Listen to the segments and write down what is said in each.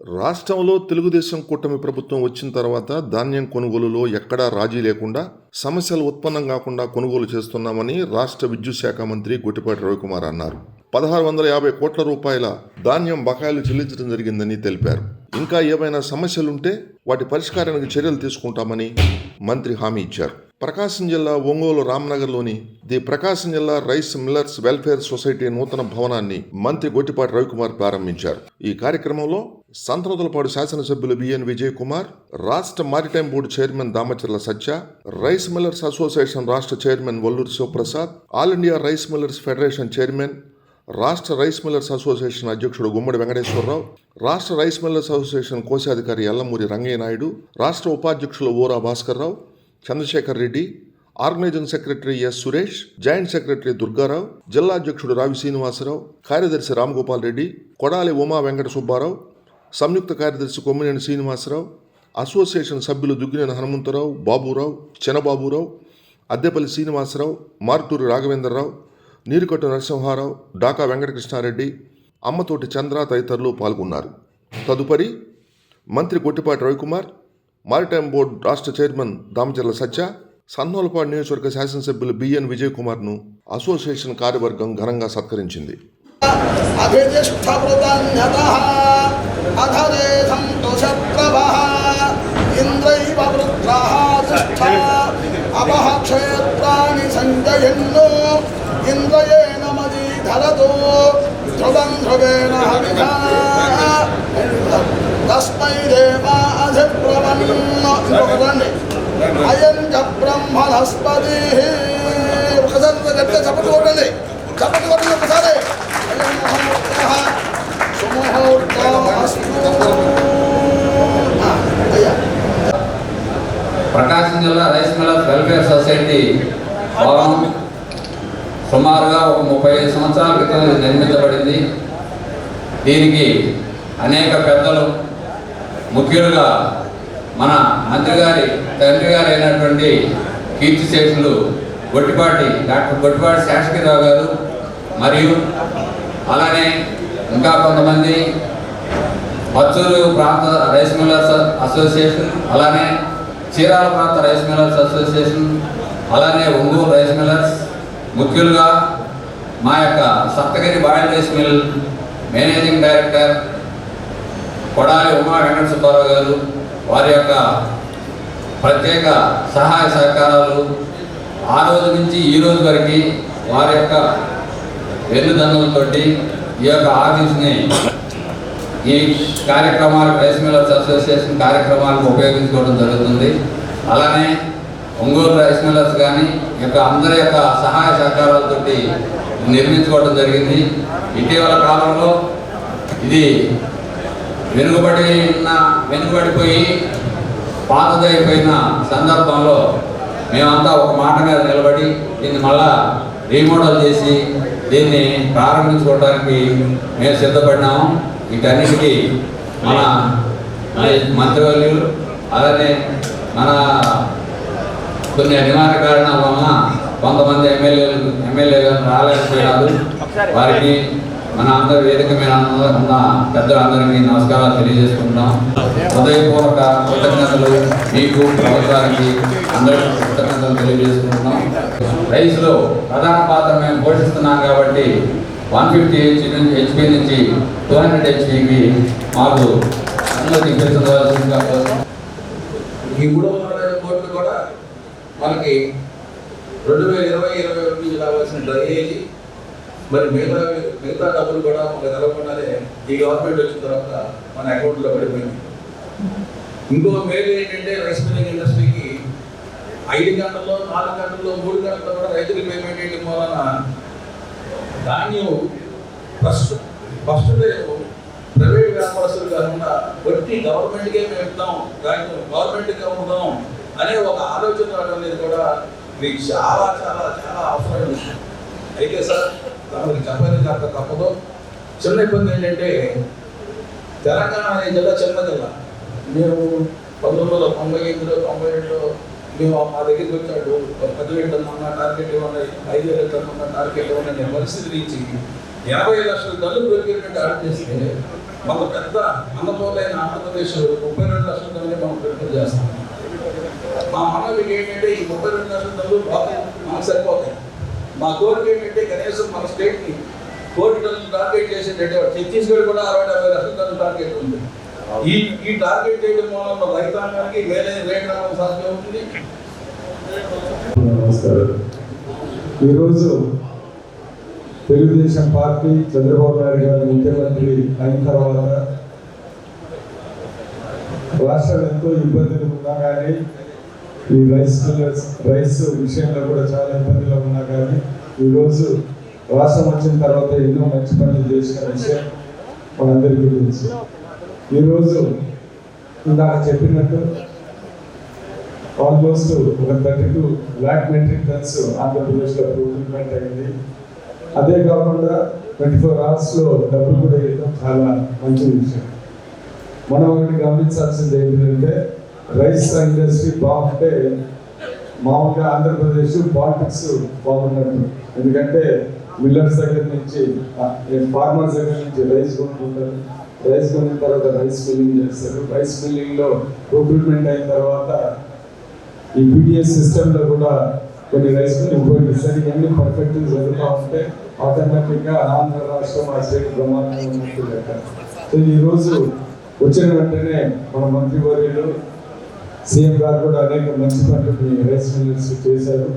రాష్ట్రంలో తెలుగుదేశం కూటమి ప్రభుత్వం వచ్చిన తర్వాత ధాన్యం కొనుగోలులో ఎక్కడా రాజీ లేకుండా సమస్యలు ఉత్పన్నం కాకుండా కొనుగోలు చేస్తున్నామని రాష్ట్ర విద్యుత్ శాఖ మంత్రి గొట్టిపాటి రవికుమార్ అన్నారు. 1650 కోట్ల రూపాయల ధాన్యం బకాయిలు చెల్లించడం జరిగిందని తెలిపారు. ఇంకా ఏవైనా సమస్యలుంటే వాటి పరిష్కారానికి చర్యలు తీసుకుంటామని మంత్రి హామీ ఇచ్చారు. ప్రకాశం జిల్లా ఒంగోలు రామ్నగర్లోని ది ప్రకాశం జిల్లా రైస్ మిల్లర్స్ వెల్ఫేర్ సొసైటీ నూతన భవనాన్ని మంత్రి గొట్టిపాటి రవికుమార్ ప్రారంభించారు. ఈ కార్యక్రమంలో సంతనూతలపాడు శాసనసభ్యులు బిఎన్ విజయ్ కుమార్, రాష్ట్ర maritime board chairman Damacharla Satya, rice millers association రాష్ట్ర chairman Valluri Sivaprasad, all India rice millers federation chairman, రాష్ట్ర రైస్ మిల్లర్స్ అసోసియేషన్ అధ్యక్షుడు గుమ్మడి వెంకటేశ్వరరావు, రాష్ట్ర రైస్ మిల్లర్స్ అసోసియేషన్ కోశాధికారి ఎల్లమూరి రంగయ్య నాయుడు, రాష్ట్ర ఉపాధ్యక్షులు Ora Bhaskar Rao, Chandrasekhar Reddy, organising secretary S Suresh, joint secretary Durga Rao, జిల్లా అధ్యక్షుడు రావి శ్రీనివాసరావు, కార్యదర్శి రామగోపాల్ రెడ్డి, కొడాలి ఉమా వెంకట సుబ్బారావు, సంయుక్త కార్యదర్శి కొమ్మినేని శ్రీనివాసరావు, అసోసియేషన్ సభ్యులు దుగ్గినేని హనుమంతరావు, బాబురావు, చినబాబురావు, అద్దెపల్లి శ్రీనివాసరావు, మార్టూరి రాఘవేంద్రరావు, నీరుకట్టు నరసింహారావు, డాకా వెంకటకృష్ణారెడ్డి, అమ్మతోటి చంద్ర తదితరులు పాల్గొన్నారు. తదుపరి మంత్రి గొట్టిపాటి రవికుమార్, మారిటైమ్ బోర్డు రాష్ట్ర చైర్మన్ దామచర్ల సత్య, సంతనూతలపాడు నియోజకవర్గ శాసనసభ్యులు బిఎన్ విజయ్ కుమార్ను అసోసియేషన్ కార్యవర్గం ఘనంగా సత్కరించింది. ఇంద్రయేణ మదీధరతో ధ్రువం ధ్రువేణ హవిషా తస్మై దేవాధిబ్రవన్ అయం చ బ్రహ్మణస్పతి. ఒకసారి గట్టిగా చప్పట్లు కొట్టండి ఒకసారి. ప్రకాశం జిల్లా రైస్ మిల్లర్స్ వెల్ఫేర్ సొసైటీ భవనం సుమారుగా ఒక 35 సంవత్సరాల క్రితం నిర్మించబడింది. దీనికి అనేక పెద్దలు, ముఖ్యులుగా మన మంత్రి గారి తండ్రి గారు అయినటువంటి కీర్తిశేషులు డాక్టర్ గొట్టిపాటి శేషగిరిరావు గారు, మరియు అలానే ఇంకా కొంతమంది పచ్చూరు ప్రాంత రైస్ మిల్లర్స్ అసోసియేషన్, అలానే చీరాల ప్రాంత రైస్ మిల్లర్స్ అసోసియేషన్, అలానే ఒంగోలు రైస్ మిల్లర్స్, ముఖ్యులుగా మా యొక్క Saptagiri boil rice mill managing director Kodali Uma Venkata Subbarao గారు, వారి యొక్క ప్రత్యేక సహాయ సహకారాలు ఆ రోజు నుంచి ఈ రోజు వరకు వారి యొక్క వెన్నుదన్నులతోటి ఈ యొక్క ఆఫీస్ని ఈ కార్యక్రమాలకు రైస్ మిల్లర్స్ అసోసియేషన్ కార్యక్రమాలకు ఉపయోగించుకోవడం జరుగుతుంది. అలానే ఒంగోలు రైస్ మిల్లర్స్ కానీ యొక్క అందరి యొక్క సహాయ సహకారాలతో నిర్మించుకోవడం జరిగింది. ఇటీవల కాలంలో ఇది వెనుకబడిపోయి పాతదైపోయిన సందర్భంలో మేమంతా ఒక మాట మీద నిలబడి దీన్ని మళ్ళా రీమోడల్ చేసి దీన్ని ప్రారంభించుకోవడానికి మేము సిద్ధపడినాము. వీటన్నిటికీ మన మంత్రివర్యులు, అలానే మన కొన్ని అనివార్య కారణాల వలన కొంతమంది ఎమ్మెల్యేలు రాలేకపోయినారు. వారికి మన అందరి వేదిక మీద ఉన్న పెద్దలందరికీ నమస్కారాలు తెలియజేసుకుంటున్నాం. హృదయపూర్వక కృతజ్ఞతలు మీకు, ప్రభుత్వానికి అందరికీ కృతజ్ఞతలు తెలియజేసుకుంటున్నాం. రైస్లో ప్రధాన పాత్ర మేము పోషిస్తున్నాం కాబట్టి 150 హెచ్పి నుంచి 200 హెచ్పికి మాకు అనుమతి పెంచవలసిందిగా. ఈ 360 కోట్లు కూడా మనకి 2020-21 నుంచి రావాల్సిన డ్రైనేజీ, మరి మిగతా డబ్బులు కూడా మనకు తెలవకుండానే ఈ గవర్నమెంట్ వచ్చిన తర్వాత మన అకౌంట్లో పడిపోయింది. ఇంకో మేలు ఏంటంటే రైస్ మిల్లింగ్ ఇండస్ట్రీకి 5 గంటల్లో, 4 గంటల్లో, 3 గంటల్లో కూడా రైతులకు పేమెంట్ వేయడం వలన ధాన్యం ఫస్ట్ ప్రైవేట్ వ్యాపారస్తులు కాకుండా వట్టి గవర్నమెంట్కే మేము ఇద్దాం, గవర్నమెంట్కి అమ్ముదాం అనే ఒక ఆలోచన రావడం అనేది కూడా మీకు చాలా చాలా చాలా అవసరమైన విషయం. అయితే సార్ దానికి చెప్పాలని తప్పదు. చిన్న ఇబ్బంది ఏంటంటే తెలంగాణ అనే జిల్లా చిన్న జిల్లా. మేము 1998లో 97లో మేము మా దగ్గరికి వచ్చాడు 10,000 టన్నుల టార్గెట్ ఇవ్వండి, 5,000 టన్నుల టార్గెట్ ఇవ్వండి అనే పరిస్థితి నుంచి 80 లక్షల టన్నులు ప్రొక్యూర్మెంట్ ఆర్డర్ చేస్తే మన పెద్ద అన్నపోలైన ఆంధ్రప్రదేశ్ 32 లక్షల టన్నులు మనం ప్రొక్యూర్ చేస్తాం. మా మనవికి ఏంటంటే ఈ 32 లక్షల టన్నులు బాగా మనకు సరిపోతాయి. మా కోరిక ఏంటంటే కనీసం మన స్టేట్ని 40 టన్నులు టార్గెట్ చేసేటట్టు ఛత్తీస్గఢ్ కూడా 60-70 లక్షల టన్నుల టార్గెట్ ఉంది. ఈ టార్గెట్ చేయడం వల్ల రైతాంగానికి వేరే రేట్ రావడం సాధ్యం అవుతుంది. నమస్కారం. ఈరోజు తెలుగుదేశం పార్టీ చంద్రబాబు నాయుడు గారు ముఖ్యమంత్రి అయిన తర్వాత రాష్ట్రం ఎంతో ఇబ్బందులు ఉన్నా కానీ ఈ రైస్ విషయంలో కూడా చాలా ఇబ్బందులు ఉన్నా కానీ ఈరోజు రాష్ట్రం వచ్చిన తర్వాత ఎన్నో మంచి పనులు చేసిన విషయం మనందరికీ తెలుసు. ఈరోజు ఇందాక చెప్పినట్టు ఆల్మోస్ట్ ఒక 32 lakh మెట్రిక్ టన్స్ ఆంధ్రప్రదేశ్లో ప్రొక్యూర్మెంట్ అయింది. అదే కాకుండా 24 hours డబ్బులు కూడా ఇవ్వడం చాలా మంచి విషయం. మనం ఒకటి గమనించాల్సింది ఏంటంటే రైస్ ఇండస్ట్రీ బాగుంటే మామూలుగా ఆంధ్రప్రదేశ్ పాలిటిక్స్ బాగున్నట్టు. ఎందుకంటే మిల్లర్స్ దగ్గర నుంచి ఫార్మర్స్ దగ్గర నుంచి రైస్ కొనుక్కుంటారు. రైస్ కొన్న తర్వాత రైస్ మిల్లింగ్ చేస్తారు. రైస్ మిల్లింగ్లో ప్రొక్యూర్మెంట్ అయిన తర్వాత ఈ పీడిఎస్ సిస్టంలో కూడా కొన్ని రైస్ మిల్ ఉపయోగిస్తారు. ఇవన్నీ పర్ఫెక్ట్ జరుగుతూ ఉంటే ఆటోమేటిక్గా ఆంధ్ర రాష్ట్రం ఆ స్టేట్ బ్రహ్మాండంగా ఉన్నట్టు లెక్క. సో ఈరోజు వచ్చిన వెంటనే మన మంత్రివర్యులు సీఎం గారు కూడా అనేక మంచి పనులు రైస్ మిల్లర్స్ చేశారు.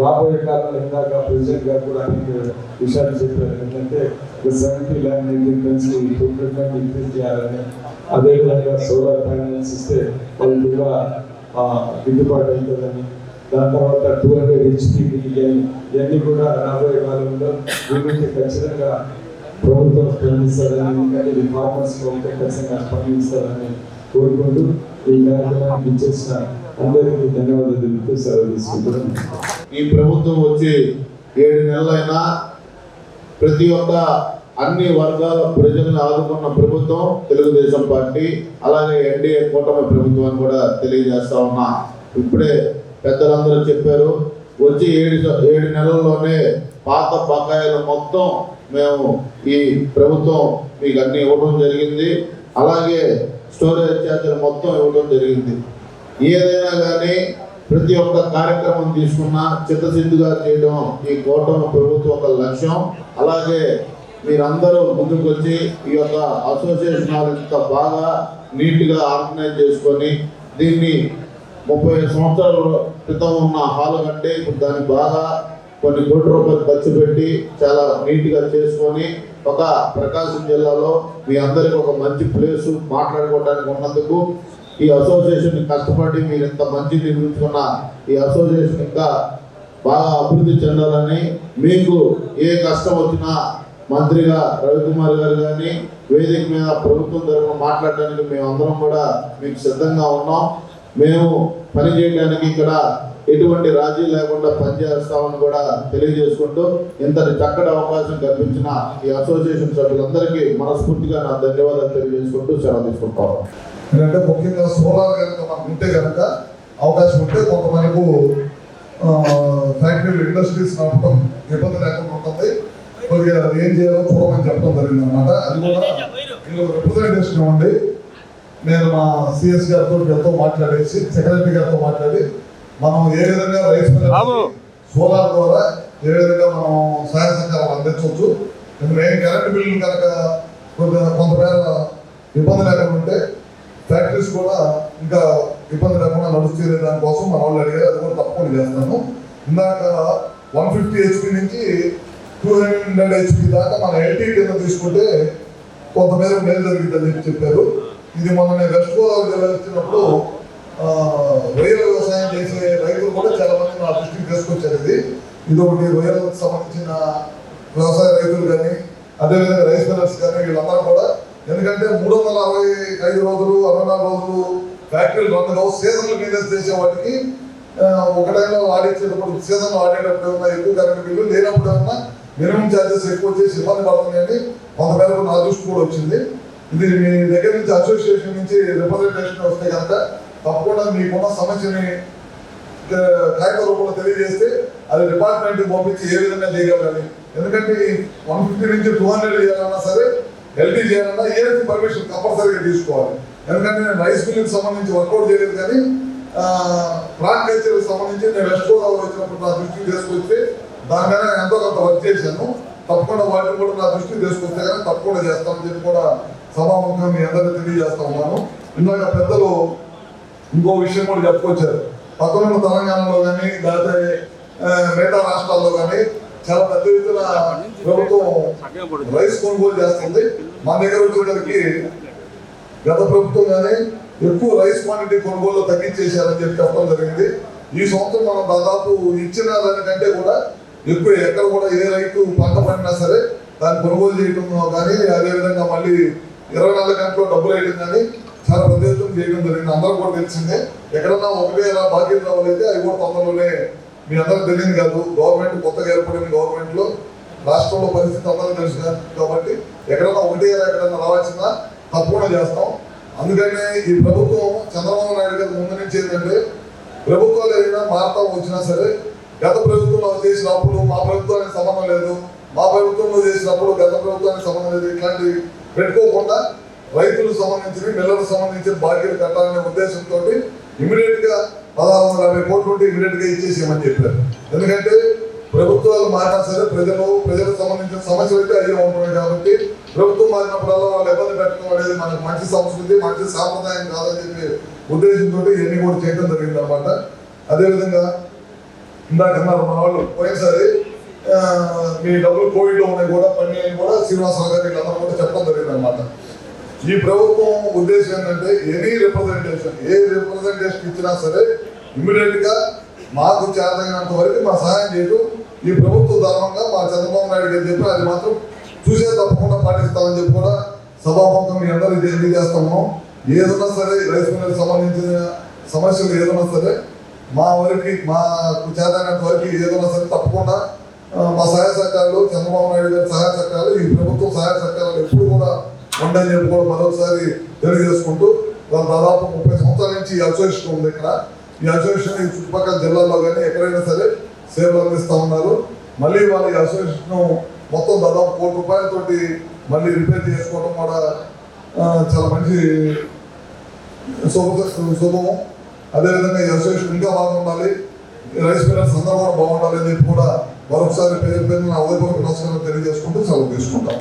రాబోయే కాలంలో ఇందాక ప్రెసిడెంట్ గారు కూడా అనేక విషయాలు చెప్పారు. ఏంటంటే 70 lakh metric tons procurement increase చేయాలని, అదేవిధంగా సోలార్ ప్యానల్స్ ఇస్తే వాళ్ళు కూడా గిట్టుబాటు అవుతుందని, దాని తర్వాత 200 HP ఇవన్నీ కూడా రాబోయే కాలంలో వీటికి ఖచ్చితంగా ప్రభుత్వం స్పందిస్తారని, ఎందుకంటే ఇది ఫార్మర్స్ ఉంటే ఖచ్చితంగా స్పందిస్తారని కోరుకుంటూ ఈ కార్యక్రమానికి ఇచ్చేసిన అందరికీ ధన్యవాదాలు తెలుపుతూ సెలవు తీసుకుంటున్నాను. ఈ ప్రభుత్వం వచ్చి 7 నెలలైనా ప్రతి ఒక్క అన్ని వర్గాల ప్రజలను ఆదుకున్న ప్రభుత్వం తెలుగుదేశం పార్టీ, అలాగే ఎన్డీఏ కూటమి ప్రభుత్వాన్ని కూడా తెలియజేస్తా ఉన్నా. ఇప్పుడే పెద్దలందరూ చెప్పారు, వచ్చి 7 నెలల్లోనే పాత బకాయిలు మొత్తం మేము ఈ ప్రభుత్వం మీకు అన్ని ఇవ్వడం జరిగింది. అలాగే స్టోరేజ్ ఛార్జీలు మొత్తం ఇవ్వడం జరిగింది. ఏదైనా కానీ ప్రతి ఒక్క కార్యక్రమం తీసుకున్నా చిత్తశుద్ధిగా చేయడం ఈ కూటమి ప్రభుత్వం ఒక లక్ష్యం. అలాగే మీరందరూ ముందుకు వచ్చి ఈ యొక్క అసోసియేషన్ హాల్ ఇంత బాగా నీట్గా ఆర్గనైజ్ చేసుకొని దీన్ని 30 సంవత్సరాల క్రితం ఉన్న హాల్ కంటే ఇప్పుడు దాన్ని బాగా కొన్ని కోట్ల రూపాయలు ఖర్చు పెట్టి చాలా నీట్గా చేసుకొని ఒక ప్రకాశం జిల్లాలో మీ అందరికి ఒక మంచి ప్లేసు మాట్లాడుకోవడానికి ఉన్నందుకు ఈ అసోసియేషన్ కష్టపడి మీరు ఇంత మంచి నిర్మించుకున్న ఈ అసోసియేషన్ ఇంకా బాగా అభివృద్ధి చెందాలని, మీకు ఏ కష్టం వచ్చినా మంత్రిగా రవికుమార్ గారు కానీ వేదిక మీద ప్రభుత్వం తరఫున మాట్లాడడానికి మేమందరం కూడా మీకు సిద్ధంగా ఉన్నాం. మేము పని చేయడానికి ఇక్కడ ఎటువంటి రాజీ లేకుండా పనిచేస్తామని కూడా తెలియజేసుకుంటూ ఇంతటి చక్కటి అవకాశం కల్పించిన ఈ అసోసియేషన్ సభ్యులందరికీ మనస్ఫూర్తిగా నా ధన్యవాదాలు తెలియజేసుకుంటూ సెలవు తీసుకుంటాం. ఎందుకంటే ముఖ్యంగా సోలార్ కనుక మనకు ఉంటే కనుక అవకాశం ఉంటే కొంత మనకు ఫ్యాక్టరీలు ఇండస్ట్రీస్ నడపడం ఇబ్బంది లేకుండా ఉంటుంది. కొద్దిగా ఏం చేయాలో చూడమని చెప్పడం జరిగింది అనమాట. అది కూడా ఇందులో రిప్రజెంటేషన్ ఇవ్వండి. నేను మా సిఎస్ గారితో మాట్లాడేసి సెక్రటరీ గారితో మాట్లాడి మనం ఏ విధంగా రైస్ సోలార్ ద్వారా ఏ విధంగా మనం సహాయ సహకారాలు అందించవచ్చు. మెయిన్ కరెంట్ బిల్లు కనుక కొంతమేర ఇబ్బంది లేకుండా ఉంటే ఫ్యాక్టరీస్ కూడా ఇంకా ఇబ్బంది లేకుండా నడుస్తుంది. దానికోసం మన వాళ్ళు అడిగారు, అది కూడా తప్పకుండా చేస్తాను. ఇందాక 150 HP నుంచి 200 HP దాకా మన ఎల్టీ కింద తీసుకుంటే కొంతమేర మేలు జరిగిందని చెప్పారు. ఇది మొన్న నేను వెస్ట్ గోదావరి జిల్లా ఇచ్చినప్పుడు రొయ్యల వ్యవసాయం చేసే రైతులు కూడా చాలా మంది నా దృష్టికి తీసుకొచ్చారు. ఇది ఒకటి రొయ్యలకు సంబంధించిన వ్యవసాయ రైతులు కానీ అదేవిధంగా రైస్ మిల్లర్స్ కానీ వీళ్ళందరూ కూడా, ఎందుకంటే 365 రోజులు 64 రోజులు ఫ్యాక్టరీలు రన్ కావు. సీజన్లు మెయింటెన్స్ చేసే వాటికి ఒక టైంలో ఆడించేటప్పుడు సీజన్లో ఆడేటప్పుడు ఏమన్నా ఎక్కువ కరెంట్ బిల్లు, లేనప్పుడు ఏమన్నా మినిమం ఛార్జెస్ ఎక్కువ చేసి ఇబ్బంది పడుతున్నాయని కొంతమేరకు నా దృష్టి కూడా వచ్చింది. ఇది మీ దగ్గర నుంచి అసోసియేషన్ నుంచి రిప్రజెంటేషన్ వస్తే కనుక తప్పకుండా మీకున్న సమస్యని కాగిత రూపంలో తెలియజేస్తే అది డిపార్ట్మెంట్కి పంపించి ఏ విధంగా చేయగలగాలి, ఎందుకంటే 150 నుంచి 200 చేయాలన్నా సరే ఎల్టీ చేయాలన్నా ఏఎస్సీ పర్మిషన్ కంపల్సరీగా తీసుకోవాలి. ఎందుకంటే నేను రైస్ మిల్కి సంబంధించి వర్కౌట్ చేయలేదు, కానీ ప్రాన్ కల్చర్కి సంబంధించి నేను వెస్ట్ గోదావరి వచ్చినప్పుడు నా దృష్టికి తీసుకొస్తే దాని మీద ఎంతో కొంత వర్క్ చేశాను. తప్పకుండా వాటిని కూడా నా దృష్టికి తీసుకొస్తే కానీ తప్పకుండా చేస్తామని చెప్పి కూడా సభాముఖంగా మీ అందరికీ తెలియజేస్తా ఉన్నాను. ఇందాక పెద్దలు ఇంకో విషయం కూడా చెప్పుకొచ్చారు. పక్కనున్న తెలంగాణలో కానీ లేకపోతే మిగతా రాష్ట్రాల్లో కానీ చాలా పెద్ద ఎత్తున ప్రభుత్వం రైస్ కొనుగోలు చేస్తుంది. మా దగ్గర వచ్చేసరికి గత ప్రభుత్వం కానీ ఎక్కువ రైస్ క్వాంటిటీ కొనుగోలు తగ్గించేశారని చెప్పి చెప్పడం జరిగింది. ఈ సంవత్సరం మనం దాదాపు ఇచ్చిన దానికంటే కూడా ఎక్కువ ఎక్కడ కూడా ఏ రైతు పంట పండినా సరే దాన్ని కొనుగోలు చేయడం కానీ అదేవిధంగా మళ్ళీ 24 గంటల్లో డబ్బులు వేయడం కానీ చాలా పెద్ద ఎత్తున చేయడం జరిగింది. అందరూ కూడా తెలిసిందే. ఎక్కడన్నా 1,000 బాకీలు రావాలైతే అవి కూడా తొందరలోనే మీ అందరూ తెలియదు కాదు. గవర్నమెంట్ కొత్తగా ఏర్పడిన గవర్నమెంట్లో రాష్ట్రంలో పరిస్థితి అందరూ తెలుసు కాబట్టి ఎక్కడన్నా 1,000 ఎక్కడన్నా రావాల్సిందా తప్పకుండా చేస్తాం. అందుకనే ఈ ప్రభుత్వం చంద్రబాబు నాయుడు గారి ముందు నుంచి ఏంటంటే ప్రభుత్వాలు ఏదైనా మారుతా వచ్చినా సరే గత ప్రభుత్వంలో చేసినప్పుడు మా ప్రభుత్వానికి సంబంధం లేదు, మా ప్రభుత్వంలో చేసినప్పుడు గత ప్రభుత్వానికి సంబంధం లేదు, ఇట్లాంటివి పెట్టుకోకుండా రైతులకు సంబంధించి మిల్లలకు సంబంధించిన బాకీలు కట్టాలనే ఉద్దేశంతో ఇమీడియట్ గా 1650 కోట్లు ఉంటే ఇమీడియట్ గా ఇచ్చేసేయమని చెప్పారు. ఎందుకంటే ప్రభుత్వాలు మారినా సరే ప్రజలకు సంబంధించిన సమస్యలు అయితే అయ్యే ఉంటున్నాయి కాబట్టి ప్రభుత్వం మారినప్పుడల్లా వాళ్ళు ఇబ్బంది పెట్టడం అనేది మనకు మంచి సంస్కృతి, మంచి సాంప్రదాయం కాదని చెప్పి ఉద్దేశంతో ఇవన్నీ కూడా చేయడం జరిగింది అనమాట. అదేవిధంగా ఇందాక అన్నారు మన వాళ్ళు పోయినసారి మీ డబ్బులు కోవిడ్లో ఉన్నాయి కూడా పని కూడా శ్రీనివాసరావు గారు వీళ్ళందరూ కూడా చెప్పడం జరిగింది అనమాట. ఈ ప్రభుత్వం ఉద్దేశం ఏంటంటే ఏ రిప్రజెంటేషన్ ఇచ్చినా సరే ఇమ్మీడియట్ గా మాకు చేతనైనంత వరకు మా సహాయం చేయడం ఈ ప్రభుత్వ ధర్మంగా మా చంద్రబాబు నాయుడు గారు చెప్పి అది మాత్రం చూసే తప్పకుండా పాటిస్తామని చెప్పి కూడా సభాముఖం మీ అందరూ తెలియజేస్తాము. ఏదన్నా సరే రైస్ మిల్లుకి సంబంధించిన సమస్యలు ఏదైనా సరే మా వరకు మాకు చేతనైనంత వరకు ఏదైనా సరే తప్పకుండా మా సహాయ సహకారాలు చంద్రబాబు నాయుడు గారి సహాయ సహకారాలు ఈ ప్రభుత్వం సహాయ సహకారాలు ఎప్పుడు కూడా ఉండని చెప్పి కూడా మరొకసారి తెలియజేసుకుంటూ దాదాపు 30 సంవత్సరాల నుంచి ఈ అసోసియేషన్ ఉంది. ఇక్కడ ఈ అసోసియేషన్ ఈ చుట్టుపక్కల జిల్లాల్లో కానీ ఎక్కడైనా సరే సేవలు అందిస్తూ ఉన్నారు. మళ్ళీ వాళ్ళ ఈ అసోసియేషన్ మొత్తం దాదాపు ₹1 కోట్లతోటి మళ్ళీ రిపేర్ చేసుకోవడం కూడా చాలా మంచి శుభము. అదేవిధంగా ఈ అసోసియేషన్ ఇంకా బాగుండాలి, రైస్ మిల్లర్స్ అందరూ కూడా బాగుండాలి అని చెప్పి కూడా మరొకసారి పేరు నా ఉదయపూర్వక నమస్కారం తెలియజేసుకుంటూ సెలవు తీసుకుంటాం.